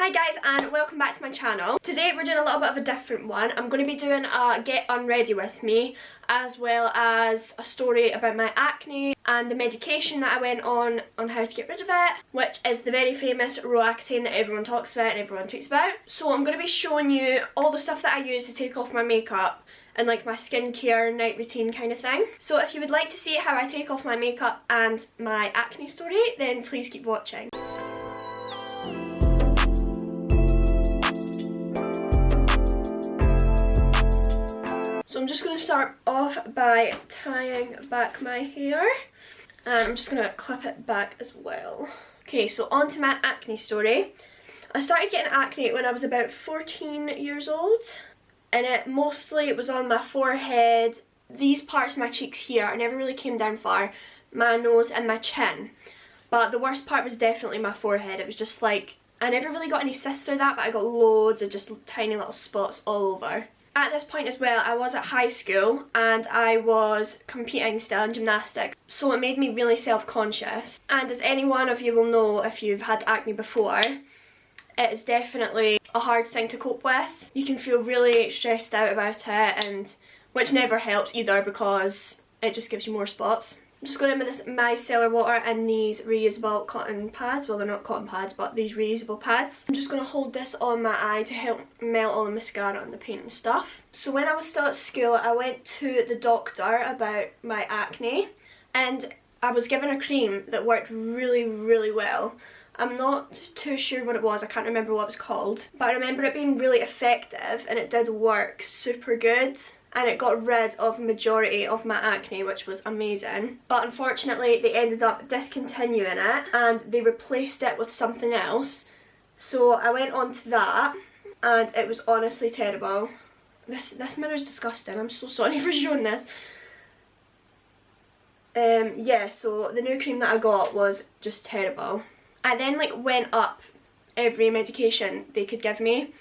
Hi guys, and welcome back to my channel. Today we're doing a little bit of a different one. I'm going to be doing a get unready with me, as well as a story about my acne and the medication that I went on how to get rid of it, which is the very famous Roaccutane that everyone talks about and everyone tweets about. So I'm going to be showing you all the stuff that I use to take off my makeup and like my skincare night routine kind of thing. So if you would like to see how I take off my makeup and my acne story, then please keep watching. So I'm just going to start off by tying back my hair, and I'm just going to clip it back as well. Okay, so on to my acne story. I started getting acne when I was about 14 years old, and it mostly was on my forehead, these parts of my cheeks here. I never really came down far, my nose and my chin. But the worst part was definitely my forehead. It was just like, I never really got any cysts or that, but I got loads of just tiny little spots all over. At this point as well, I was at high school and I was competing still in gymnastics, so it made me really self-conscious. And as any one of you will know if you've had acne before, it is definitely a hard thing to cope with. You can feel really stressed out about it, and which never helps either because it just gives you more spots. I'm just going in with this micellar water and these reusable cotton pads. Well, they're not cotton pads, but these reusable pads. I'm just going to hold this on my eye to help melt all the mascara and the paint and stuff. So when I was still at school, I went to the doctor about my acne, and I was given a cream that worked really well. I'm not too sure what it was, I can't remember what it was called, but I remember it being really effective and it did work super good. And it got rid of majority of my acne, which was amazing. But unfortunately they ended up discontinuing it and they replaced it with something else. So I went on to that and it was honestly terrible. This mirror is disgusting, I'm so sorry for showing this. Yeah, so the new cream that I got was just terrible. I then like went up every medication they could give me.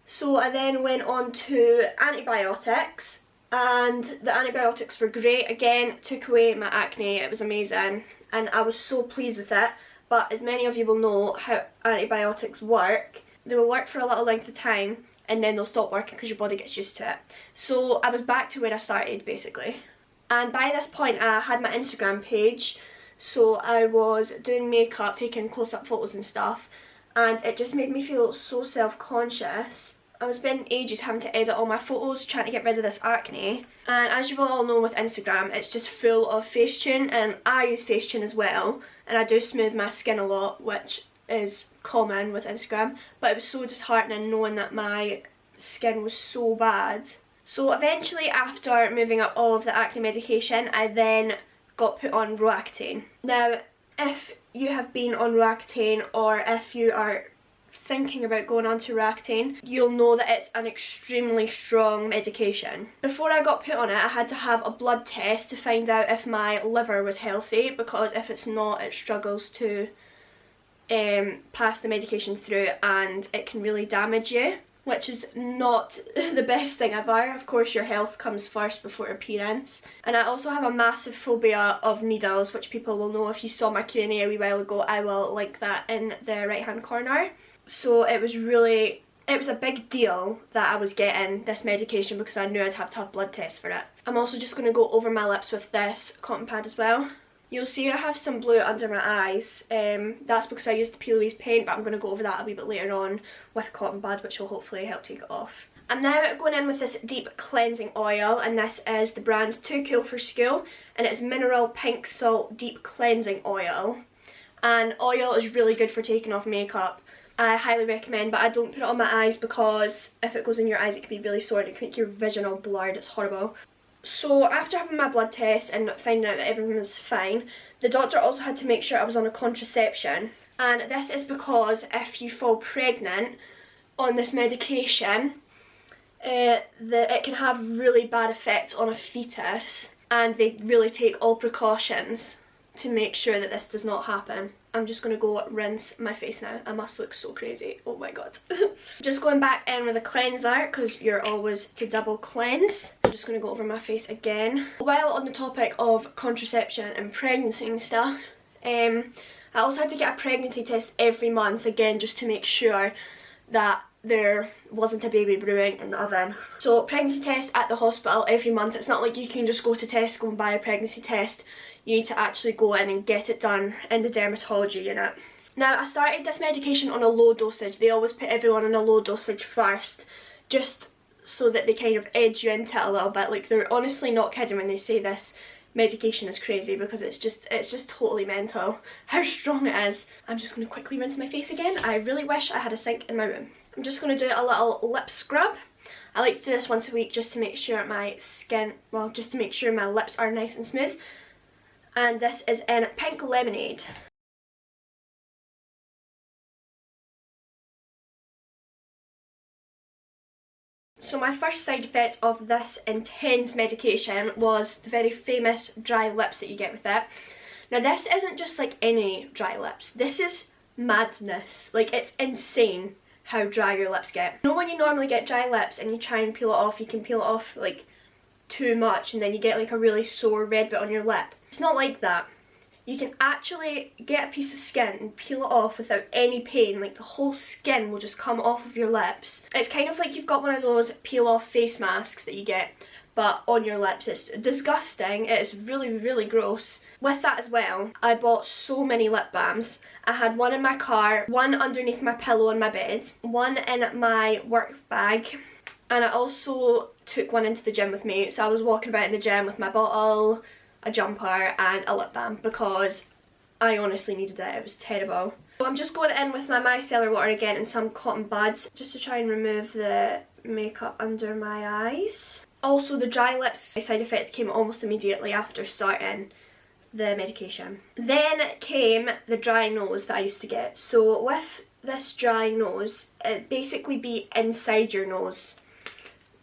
So I then went on to antibiotics, and the antibiotics were great. Again, took away my acne, it was amazing, and I was so pleased with it. But as many of you will know how antibiotics work, they will work for a little length of time and then they'll stop working because your body gets used to it. So I was back to where I started basically. And by this point I had my Instagram page, so I was doing makeup, taking close-up photos and stuff, and it just made me feel so self-conscious. I was spending ages having to edit all my photos trying to get rid of this acne, and as you will all know with Instagram, it's just full of Facetune, and I use Facetune as well, and I do smooth my skin a lot, which is common with Instagram, but it was so disheartening knowing that my skin was so bad. So eventually, after moving up all of the acne medication, I then got put on Roaccutane. Now, if you have been on Roaccutane, or if you are thinking about going on to Roaccutane, you'll know that it's an extremely strong medication. Before I got put on it, I had to have a blood test to find out if my liver was healthy, because if it's not, it struggles to pass the medication through and it can really damage you, which is not the best thing ever. Of course, your health comes first before appearance. And I also have a massive phobia of needles, which people will know if you saw my Q&A a wee while ago. I will link that in the right hand corner. So it was a big deal that I was getting this medication because I knew I'd have to have blood tests for it. I'm also just going to go over my lips with this cotton pad as well. You'll see I have some blue under my eyes. That's because I used the Peel Louise paint, but I'm going to go over that a wee bit later on with a cotton pad, which will hopefully help take it off. I'm now going in with this deep cleansing oil, and this is the brand Too Cool for School, and it's mineral pink salt deep cleansing oil. And oil is really good for taking off makeup. I highly recommend, but I don't put it on my eyes because if it goes in your eyes it can be really sore and it can make your vision all blurred. It's horrible. So after having my blood test and finding out that everything was fine, the doctor also had to make sure I was on a contraception. And this is because if you fall pregnant on this medication, it can have really bad effects on a fetus, and they really take all precautions to make sure that this does not happen. I'm just going to go rinse my face now. I must look so crazy. Oh my god. Just going back in with a cleanser because you're always to double cleanse. I'm just going to go over my face again. While on the topic of contraception and pregnancy and stuff, I also had to get a pregnancy test every month, again just to make sure that there wasn't a baby brewing in the oven. So pregnancy test at the hospital every month. It's not like you can just go to Tesco and buy a pregnancy test. You need to actually go in and get it done in the dermatology unit. Now, I started this medication on a low dosage. They always put everyone on a low dosage first, just so that they kind of edge you into it a little bit. Like, they're honestly not kidding when they say this medication is crazy, because it's just totally mental how strong it is. I'm just going to quickly rinse my face again. I really wish I had a sink in my room. I'm just going to do a little lip scrub. I like to do this once a week just to make sure my skin, well, just to make sure my lips are nice and smooth. And this is in Pink Lemonade. So my first side effect of this intense medication was the very famous dry lips that you get with it. Now, this isn't just like any dry lips. This is madness. Like, it's insane how dry your lips get. You know when you normally get dry lips and you try and peel it off, you can peel it off like too much and then you get like a really sore red bit on your lip? It's not like that. You can actually get a piece of skin and peel it off without any pain. Like, the whole skin will just come off of your lips. It's kind of like you've got one of those peel off face masks that you get, but on your lips. It's disgusting. It is really, really gross. With that as well, I bought so many lip balms. I had one in my car, one underneath my pillow on my bed, one in my work bag, and I also took one into the gym with me. So I was walking about in the gym with my bottle, a jumper and a lip balm, because I honestly needed it. It was terrible. So I'm just going in with my micellar water again and some cotton buds just to try and remove the makeup under my eyes. Also, the dry lips side effect came almost immediately after starting the medication. Then came the dry nose that I used to get. So with this dry nose, it'd basically be inside your nose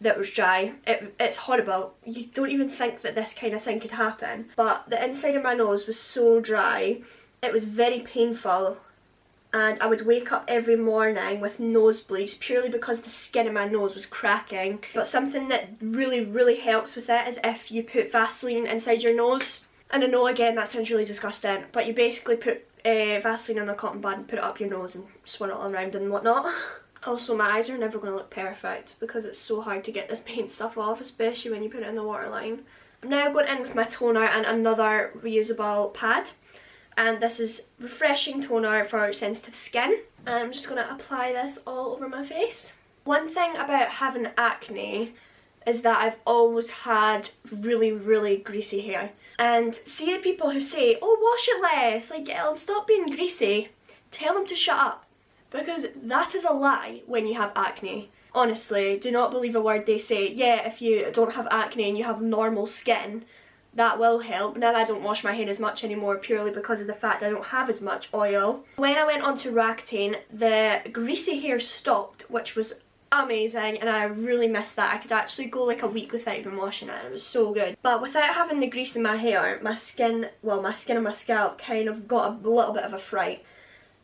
that was dry. It's horrible. You don't even think that this kind of thing could happen. But the inside of my nose was so dry, it was very painful, and I would wake up every morning with nosebleeds purely because the skin of my nose was cracking. But something that really, really helps with it is if you put Vaseline inside your nose. And I know, again, that sounds really disgusting, but you basically put Vaseline on a cotton bud and put it up your nose and swirl it around and whatnot. Also, my eyes are never going to look perfect because it's so hard to get this paint stuff off, especially when you put it in the waterline. I'm now going in with my toner and another reusable pad. And this is refreshing toner for sensitive skin. And I'm just going to apply this all over my face. One thing about having acne is that I've always had really, really greasy hair. And see the people who say, oh, wash it less, like it'll stop being greasy. Tell them to shut up. Because that is a lie when you have acne. Honestly, do not believe a word they say. Yeah, if you don't have acne and you have normal skin, that will help. Now I don't wash my hair as much anymore purely because of the fact I don't have as much oil. When I went on to Roaccutane, the greasy hair stopped, which was amazing, and I really missed that. I could actually go like a week without even washing it. It was so good. But without having the grease in my hair, my skin and my scalp kind of got a little bit of a fright.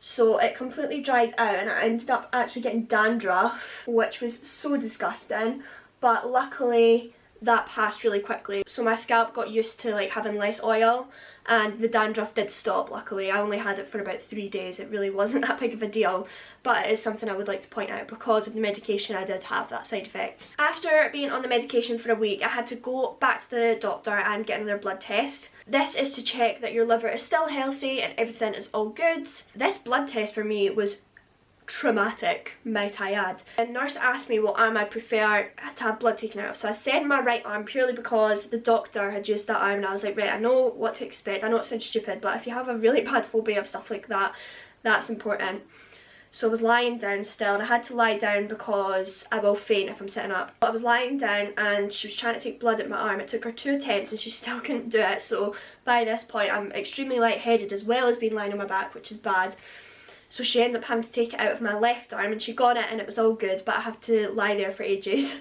So it completely dried out and I ended up actually getting dandruff, which was so disgusting. But luckily that passed really quickly. So my scalp got used to like having less oil and the dandruff did stop, luckily. I only had it for about 3 days. It really wasn't that big of a deal, but it is something I would like to point out. Because of the medication, I did have that side effect. After being on the medication for a week, I had to go back to the doctor and get another blood test. This is to check that your liver is still healthy and everything is all good. This blood test for me was traumatic, might I add. The nurse asked me what arm I prefer to have blood taken out of, so I said my right arm purely because the doctor had used that arm and I was like, right, I know what to expect. I know it sounds stupid, but if you have a really bad phobia of stuff like that, that's important. So I was lying down still, and I had to lie down because I will faint if I'm sitting up. But I was lying down and she was trying to take blood at my arm. It took her 2 attempts and she still couldn't do it, so by this point I'm extremely lightheaded as well as being lying on my back, which is bad. So she ended up having to take it out of my left arm and she got it and it was all good, but I had to lie there for ages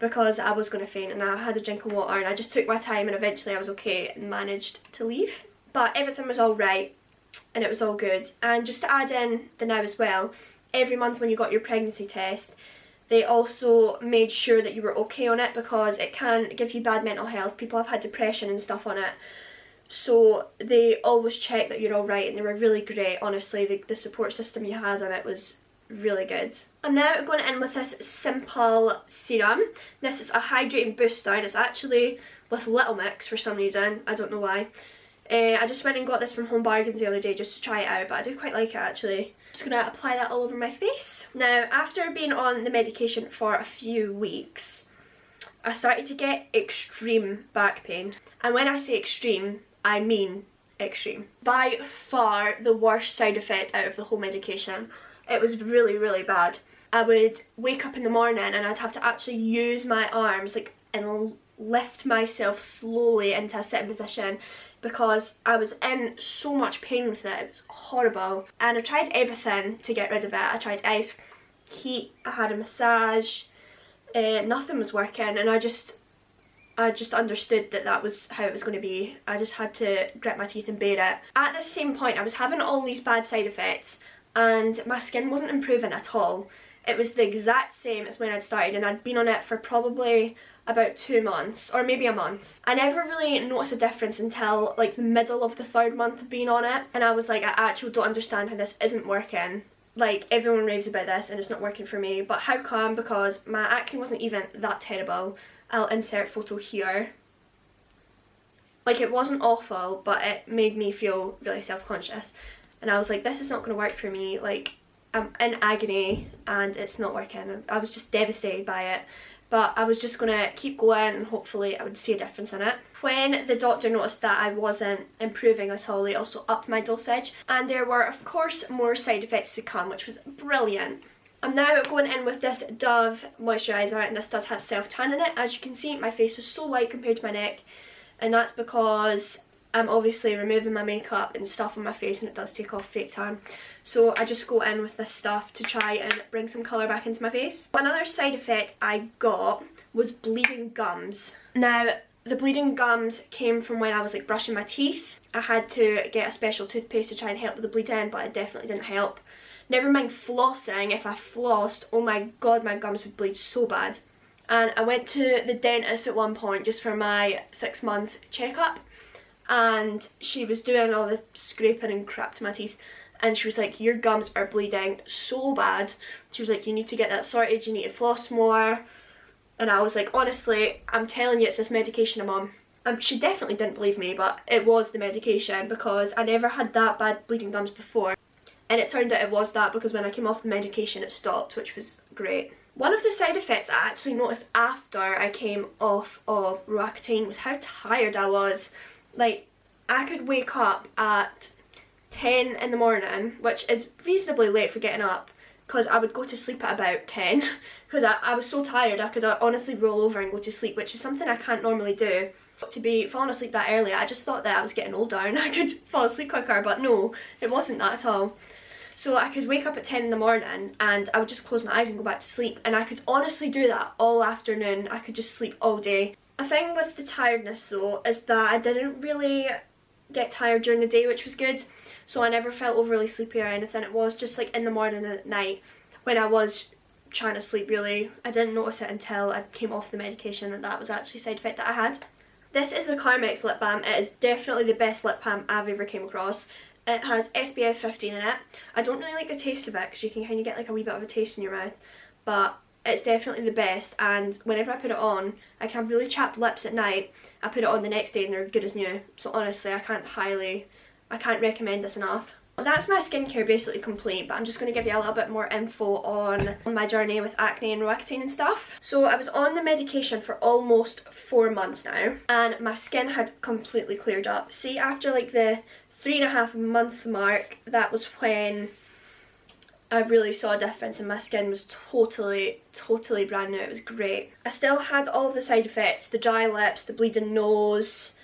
because I was going to faint, and I had a drink of water and I just took my time and eventually I was okay and managed to leave. But everything was all right and it was all good. And just to add in the now as well, every month when you got your pregnancy test, they also made sure that you were okay on it because it can give you bad mental health. People have had depression and stuff on it. So they always check that you're alright, and they were really great. Honestly, the support system you had on it was really good. I'm now going in with this simple serum. This is a hydrating booster, and it's actually with Little Mix for some reason. I don't know why. I just went and got this from Home Bargains the other day just to try it out, but I do quite like it actually. Just gonna apply that all over my face. Now, after being on the medication for a few weeks, I started to get extreme back pain. And when I say extreme, I mean extreme. By far the worst side effect out of the whole medication. It was really, really bad. I would wake up in the morning and I'd have to actually use my arms like and lift myself slowly into a sitting position because I was in so much pain with it. It was horrible. And I tried everything to get rid of it. I tried ice, heat, I had a massage, nothing was working, and I just understood that that was how it was going to be. I just had to grit my teeth and bear it. At the same point, I was having all these bad side effects and my skin wasn't improving at all. It was the exact same as when I'd started, and I'd been on it for probably about 2 months or maybe a month. I never really noticed a difference until like the middle of the 3rd month of being on it, and I was like, I actually don't understand how this isn't working. Like, everyone raves about this and it's not working for me, but how come? Because my acne wasn't even that terrible. I'll insert photo here. Like, it wasn't awful, but it made me feel really self-conscious, and I was like, this is not going to work for me. Like, I'm in agony and it's not working. I was just devastated by it. But I was just going to keep going and hopefully I would see a difference in it. When the doctor noticed that I wasn't improving at all, they also upped my dosage. And there were, of course, more side effects to come, which was brilliant. I'm now going in with this Dove moisturiser, and this does have self-tan in it. As you can see, my face is so white compared to my neck. And that's because I'm obviously removing my makeup and stuff on my face, and it does take off fake tan. So I just go in with this stuff to try and bring some colour back into my face. Another side effect I got was bleeding gums. Now, the bleeding gums came from when I was like brushing my teeth. I had to get a special toothpaste to try and help with the bleeding, but it definitely didn't help. Never mind flossing. If I flossed, oh my god, my gums would bleed so bad. And I went to the dentist at one point just for my 6-month checkup, and she was doing all the scraping and crap to my teeth, and she was like, your gums are bleeding so bad. She was like, you need to get that sorted, you need to floss more. And I was like, honestly, I'm telling you, it's this medication I'm on. She definitely didn't believe me, but it was the medication, because I never had that bad bleeding gums before. And it turned out it was that, because when I came off the medication it stopped, which was great. One of the side effects I actually noticed after I came off of Roaccutane was how tired I was. Like, I could wake up at 10 in the morning, which is reasonably late for getting up, because I would go to sleep at about 10 because I was so tired I could honestly roll over and go to sleep, which is something I can't normally do. To be falling asleep that early, I just thought that I was getting older and I could fall asleep quicker, but no, it wasn't that at all. So I could wake up at 10 in the morning and I would just close my eyes and go back to sleep, and I could honestly do that all afternoon. I could just sleep all day. A thing with the tiredness though is that I didn't really get tired during the day, which was good. So I never felt overly sleepy or anything. It was just like in the morning and at night when I was trying to sleep, really. I didn't notice it until I came off the medication that that was actually a side effect that I had. This is the Carmex lip balm. It is definitely the best lip balm I've ever came across. It has SPF 15 in it. I don't really like the taste of it because you can kind of get like a wee bit of a taste in your mouth, but it's definitely the best, and whenever I put it on, I can have really chapped lips at night. I put it on the next day and they're good as new. So honestly, I can't recommend this enough. That's my skincare basically complete, but I'm just going to give you a little bit more info on my journey with acne and Roaccutane and stuff. So I was on the medication for almost 4 months now, and my skin had completely cleared up. See, after like the 3.5 month mark, that was when I really saw a difference, and my skin was totally brand new. It was great. I still had all of the side effects: the dry lips, the bleeding nose,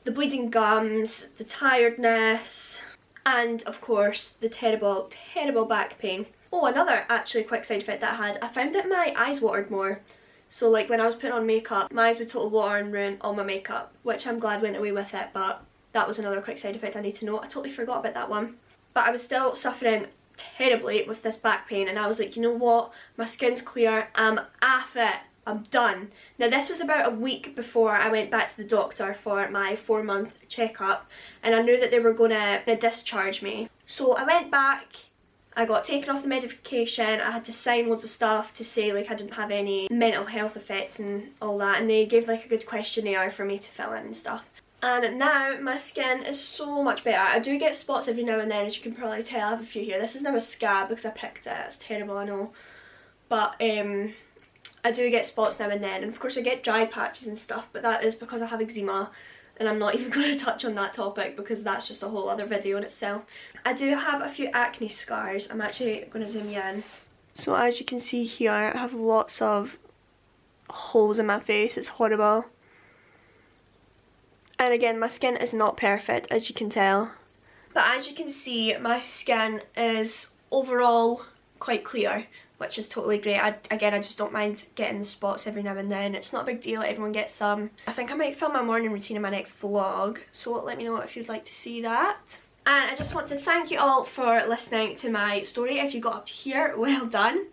the bleeding gums, the tiredness, and of course the terrible back pain. Oh, another actually quick side effect that I had, I found that my eyes watered more. So like when I was putting on makeup, my eyes would totally water and ruin all my makeup, which I'm glad went away with it, but that was another quick side effect I need to know. I totally forgot about that one. But I was still suffering terribly with this back pain, and I was like, you know what, my skin's clear, I'm off it. I'm done. Now this was about a week before I went back to the doctor for my 4-month checkup, and I knew that they were gonna discharge me. So I went back, I got taken off the medication, I had to sign loads of stuff to say like I didn't have any mental health effects and all that, and they gave like a good questionnaire for me to fill in and stuff. And now my skin is so much better. I do get spots every now and then, as you can probably tell. I have a few here. This is now a scab because I picked it. It's terrible, I know. But I do get spots now and then, and of course I get dry patches and stuff, but that is because I have eczema, and I'm not even going to touch on that topic because that's just a whole other video in itself. I do have a few acne scars. I'm actually going to zoom you in. So as you can see here, I have lots of holes in my face. It's horrible. And again, my skin is not perfect, as you can tell. But as you can see, my skin is overall quite clear, which is totally great. Again, I just don't mind getting the spots every now and then. It's not a big deal, everyone gets them. I think I might film my morning routine in my next vlog, so let me know if you'd like to see that. And I just want to thank you all for listening to my story. If you got up to here, well done.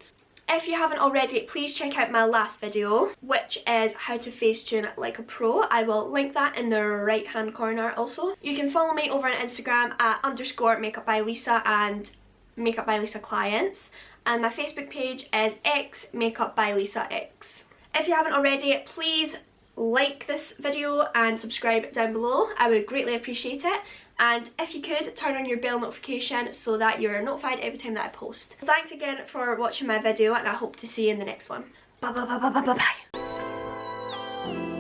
If you haven't already, please check out my last video, which is how to Facetune like a pro. I will link that in the right hand corner also. You can follow me over on Instagram at _makeupbylisa and Makeup by Lisa Clients. And my Facebook page is xmakeupbylisax. If you haven't already, please like this video and subscribe down below. I would greatly appreciate it. And if you could, turn on your bell notification so that you're notified every time that I post. Thanks again for watching my video, and I hope to see you in the next one. Bye bye bye bye bye bye bye.